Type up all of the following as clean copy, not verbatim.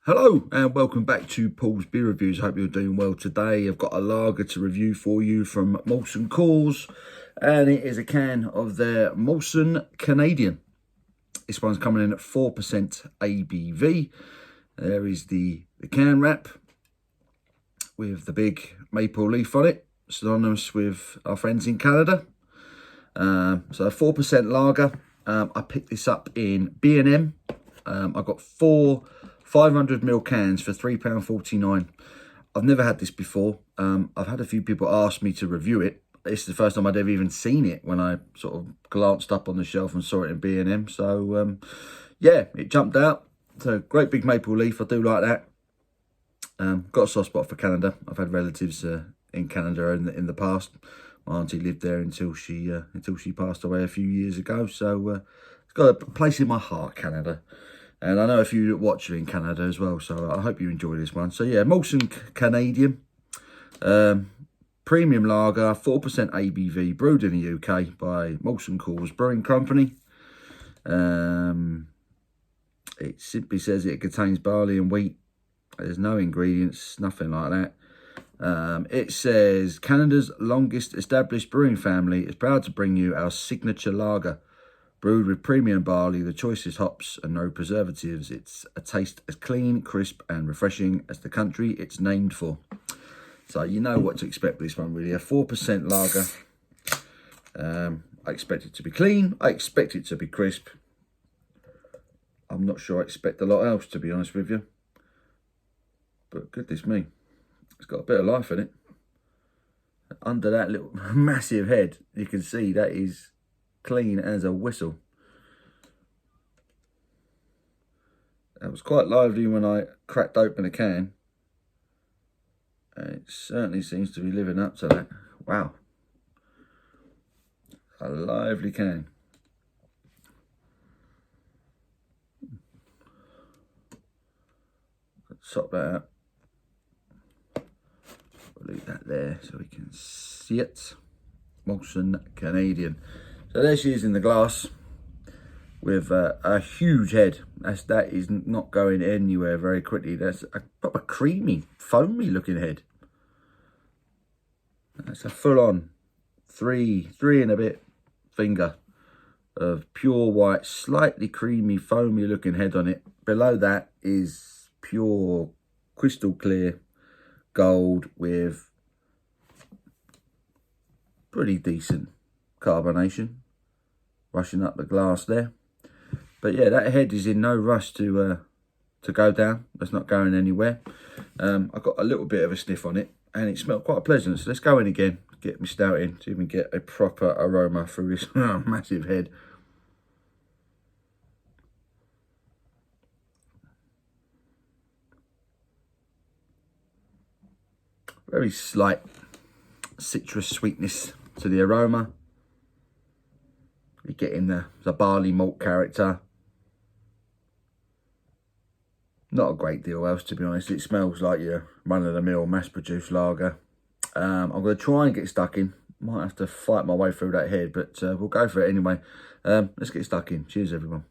Hello and welcome back to Paul's Beer Reviews. I hope you're doing well today. I've got a lager to review for you from Molson Coors, and it is a can of their Molson Canadian. This one's coming in at 4% ABV. There is the can wrap with the big maple leaf on it, synonymous with our friends in Canada. So a 4% lager. I picked this up in B&M. I got four 500ml cans for £3.49. I've never had this before. I've had a few people ask me to review it. This is the first time I'd ever even seen it when I sort of glanced up on the shelf and saw it in B&M. So, yeah, it jumped out. It's a great big maple leaf. I do like that. Got a soft spot for Canada. I've had relatives in Canada in the past. My auntie lived there until she passed away a few years ago. So, it's got a place in my heart, Canada. And I know a few that watch you in Canada as well, so I hope you enjoy this one. So yeah, Molson Canadian, premium lager, 4% ABV, brewed in the UK by Molson Coors Brewing Company. It simply says it contains barley and wheat. There's no ingredients, nothing like that. It says, Canada's longest established brewing family is proud to bring you our signature lager. Brewed with premium barley, the choicest hops and no preservatives. It's a taste as clean, crisp and refreshing as the country it's named for. So you know what to expect with this one, really. A 4% lager. I expect it to be clean. I expect it to be crisp. I'm not sure I expect a lot else, to be honest with you. But goodness me, it's got a bit of life in it. Under that little massive head, you can see that is clean as a whistle. That was quite lively when I cracked open a can. And it certainly seems to be living up to that. Wow. A lively can. Top that out. We'll leave that there so we can see it. Molson Canadian. So there she is in the glass with a huge head. That is not going anywhere very quickly. That's a proper creamy, foamy looking head. That's a full-on three and a bit finger of pure white, slightly creamy, foamy looking head on it. Below that is pure, crystal clear gold with pretty decent carbonation rushing up the glass there. But yeah, that head is in no rush to go down. That's not going anywhere. I got a little bit of a sniff on it and it smelled quite pleasant. So let's go in again, get my stout in to even get a proper aroma through this massive head. Very slight citrus sweetness to the aroma. You're getting the barley malt character. Not a great deal else, to be honest. It smells like your run-of-the-mill mass-produced lager. I'm going to try and get stuck in. Might have to fight my way through that head, but we'll go for it anyway. Let's get stuck in. Cheers, everyone.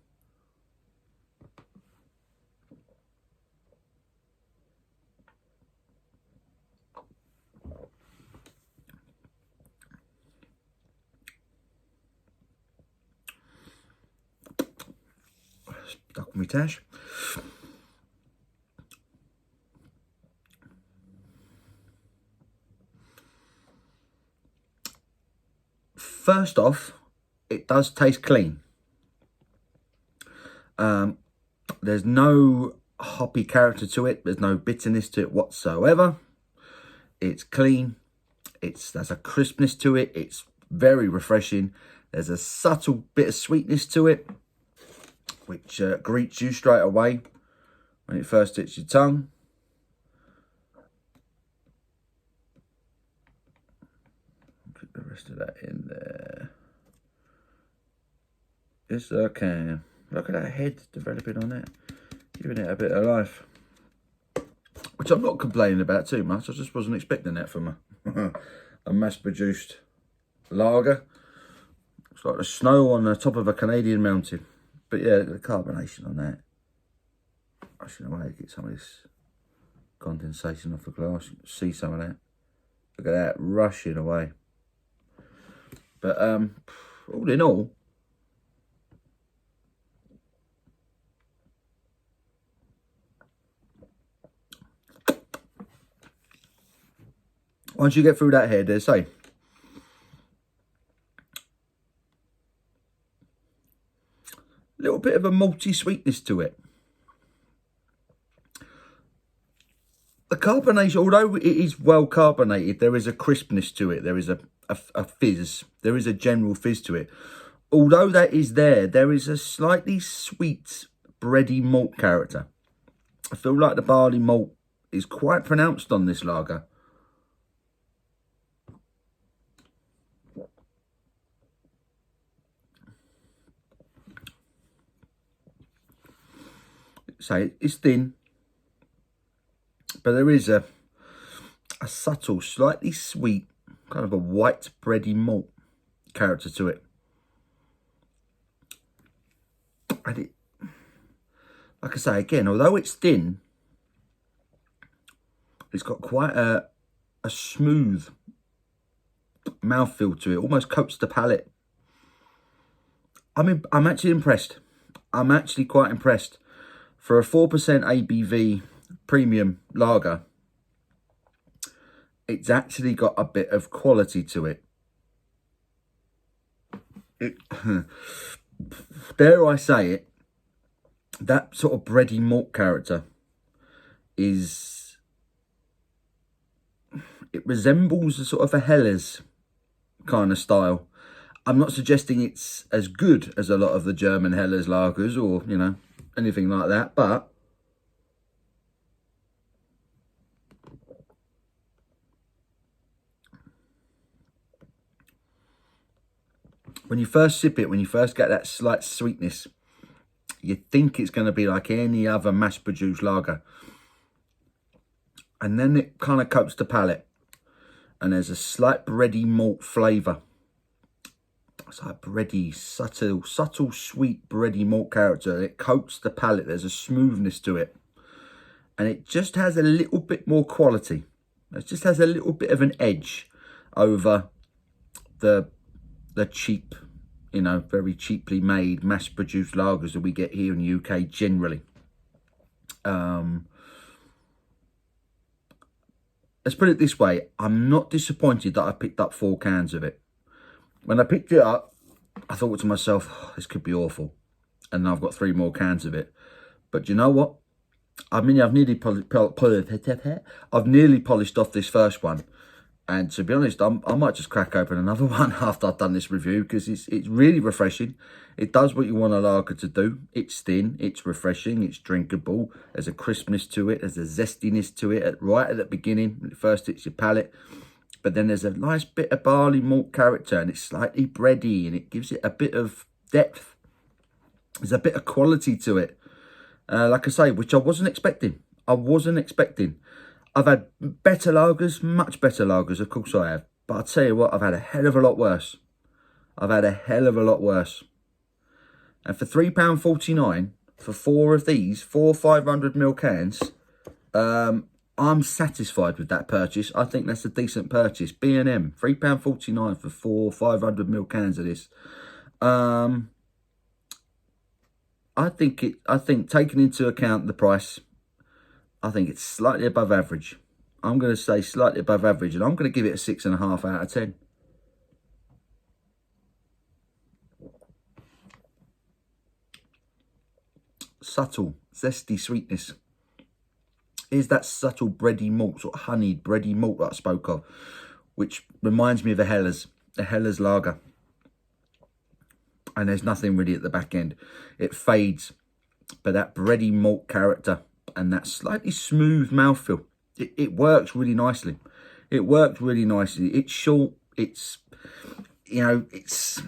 Stuck with me tash. First off, it does taste clean. There's no hoppy character to it. There's no bitterness to it whatsoever. It's clean. There's a crispness to it. It's very refreshing. There's a subtle bit of sweetness to it, which greets you straight away when it first hits your tongue. Put the rest of that in there. Yes, I can. Look at that head developing on it, giving it a bit of life. Which I'm not complaining about too much. I just wasn't expecting that from a mass-produced lager. It's like the snow on the top of a Canadian mountain. But yeah, the carbonation on that. rushing away. Get some of this condensation off the glass. You can see some of that. Look at that, rushing away. But all in all, once you get through that head, there's a little bit of a malty sweetness to it. The carbonation, although it is well carbonated, there is a crispness to it. There is a fizz. There is a general fizz to it. Although that is there is a slightly sweet, bready malt character. I feel like the barley malt is quite pronounced on this lager. So it's thin, but there is a subtle, slightly sweet, kind of a white bready malt character to it. And it, like I say again, although it's thin, it's got quite a smooth mouthfeel to it, almost coats the palate. I'm actually impressed. I'm actually quite impressed. For a 4% ABV premium lager, it's actually got a bit of quality to it. Dare I say it, that sort of bready malt character is, it resembles a sort of a Heller's kind of style. I'm not suggesting it's as good as a lot of the German Heller's lagers or, you know, anything like that, but when you first sip it, when you first get that slight sweetness, you think it's going to be like any other mass-produced lager. And then it kind of coats the palate. And there's a slight bready malt flavour. It's like bready, subtle, sweet bready malt character. It coats the palate. There's a smoothness to it. And it just has a little bit more quality. It just has a little bit of an edge over the cheap, you know, very cheaply made, mass-produced lagers that we get here in the UK generally. Let's put it this way. I'm not disappointed that I picked up 4 cans of it. When I picked it up, I thought to myself, oh, this could be awful. And I've got 3 more cans of it. But you know what? I mean, I've nearly polished off this first one. And to be honest, I might just crack open another one after I've done this review, because it's really refreshing. It does what you want a lager to do. It's thin, it's refreshing, it's drinkable. There's a crispness to it, there's a zestiness to it right at the beginning, when it first hits your palate. But then there's a nice bit of barley malt character, and it's slightly bready, and it gives it a bit of depth. There's a bit of quality to it. Like I say, which I wasn't expecting. I've had better lagers, much better lagers, of course I have. But I'll tell you what, I've had a hell of a lot worse. And for £3.49, for 4 of these, 4 500ml cans, I'm satisfied with that purchase. I think that's a decent purchase. B&M, £3.49 for 4 500ml cans of this. I think taking into account the price, I think it's slightly above average. I'm going to say slightly above average, and I'm going to give it a 6.5 out of 10. Subtle, zesty sweetness. Is that subtle bready malt, sort of honeyed bready malt that I spoke of, which reminds me of a Heller's lager. And there's nothing really at the back end. It fades, but that bready malt character and that slightly smooth mouthfeel, it works really nicely. It's short. It's, you know, it's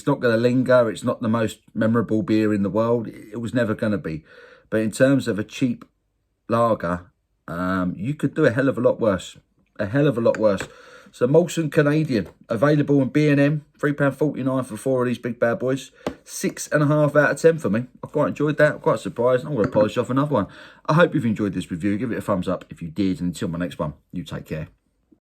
not going to linger. It's not the most memorable beer in the world. It was never going to be. But in terms of a cheap lager, you could do a hell of a lot worse. So Molson Canadian, available in B&M, £3.49 for 4 of these big bad boys. 6.5 out of 10 for me. I quite enjoyed that, quite surprised. I'm going to polish off another one. I hope you've enjoyed this review. Give it a thumbs up if you did, and until my next one, you take care.